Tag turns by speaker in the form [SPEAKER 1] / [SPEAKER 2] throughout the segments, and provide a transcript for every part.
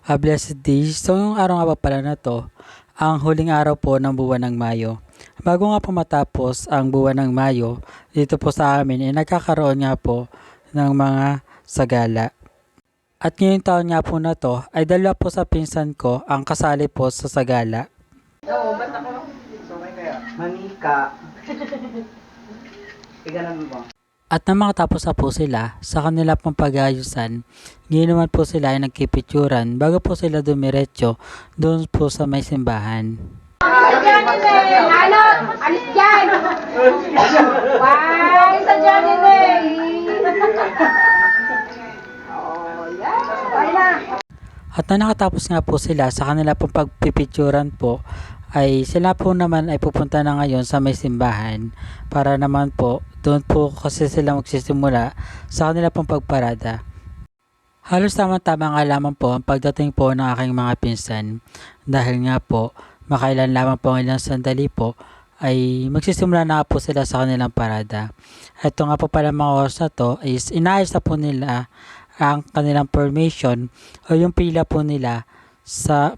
[SPEAKER 1] A blessed day. So yung araw nga pa pala na to, ang huling araw po ng buwan ng Mayo. Bago nga po matapos ang buwan ng Mayo, dito po sa amin, nagkakaroon nga po ng mga sagala. At ngayong taon nga po na to, ay dalawa po sa pinsan ko ang kasali po sa sagala.
[SPEAKER 2] Oo, ba't ako? Okay kaya? Manika. Iganan mo ba?
[SPEAKER 1] At nang makatapos na po sila sa kanila pong pag-ayusan, ngayon naman po sila ay nagkipicturan bago po sila dumiretso doon po sa may simbahan.
[SPEAKER 3] Ano? Alis dyan! Wow! Isa dyan eh! Oh, yan! Okay na!
[SPEAKER 1] At nang nakatapos nga po sila sa kanila pong pagpipicturan po, ay sila po naman ay pupunta na ngayon sa may simbahan para naman po doon po kasi sila magsisimula sa kanila pong pagparada. Halos tama-tama nga lamang po ang pagdating po ng aking mga pinsan dahil nga po makailan lamang po ang ilang sandali po ay magsisimula na po sila sa kanilang parada. Ito nga po pala mga oras na to is inaayos na po nila ang kanilang formation o yung pila po nila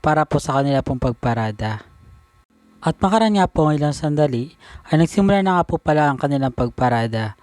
[SPEAKER 1] para po sa kanila pong pagparada. At makaraan nga po ang ilang sandali ay nagsimula na nga po pala ang kanilang pagparada.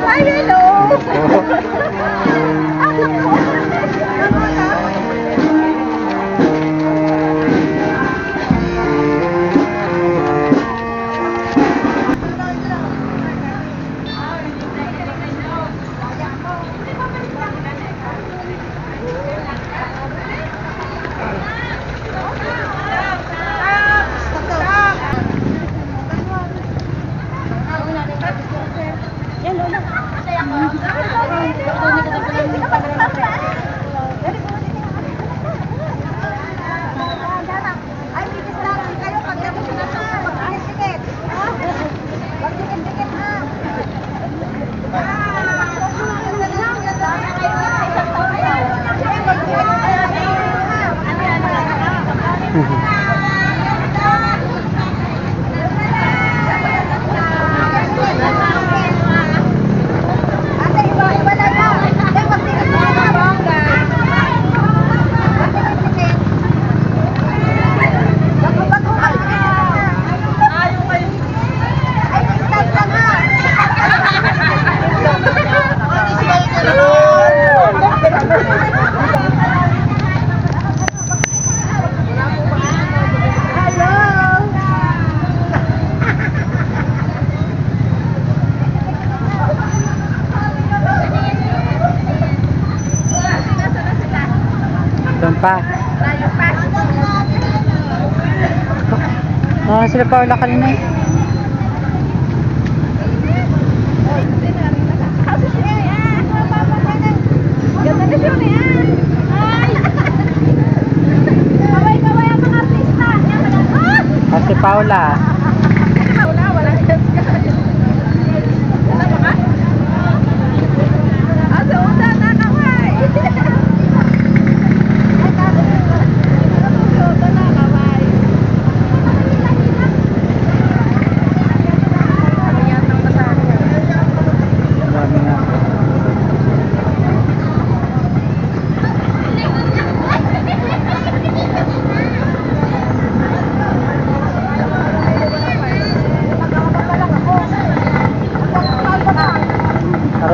[SPEAKER 3] Ay, hello!
[SPEAKER 1] Doon pa. Sila Paula kanina eh. Si Paula.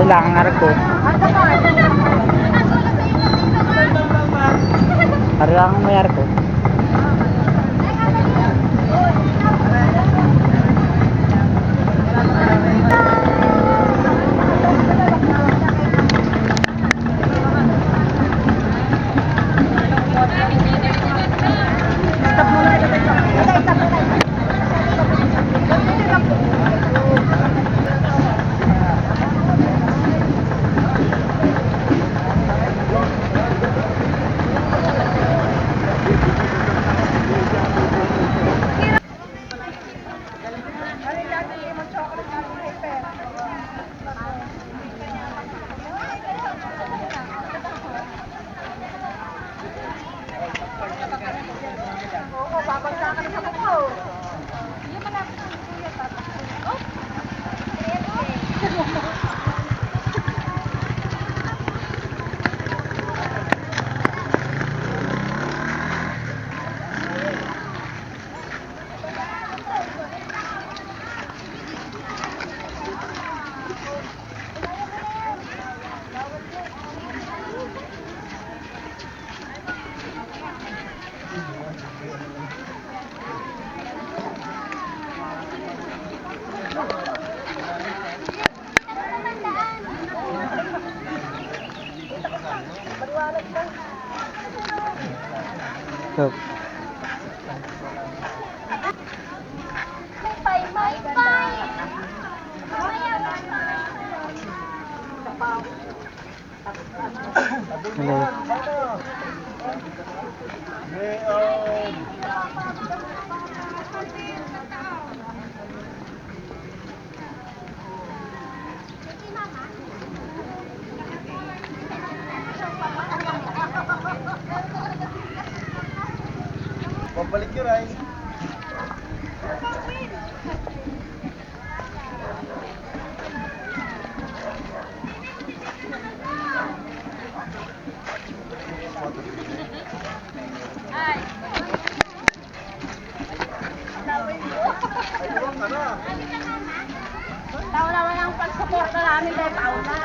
[SPEAKER 1] lang ang arko. Para lang ang may arko. So, hello.
[SPEAKER 2] Pabalik yun ay.
[SPEAKER 3] Taon naman ang pagsuporta namin kay Paula.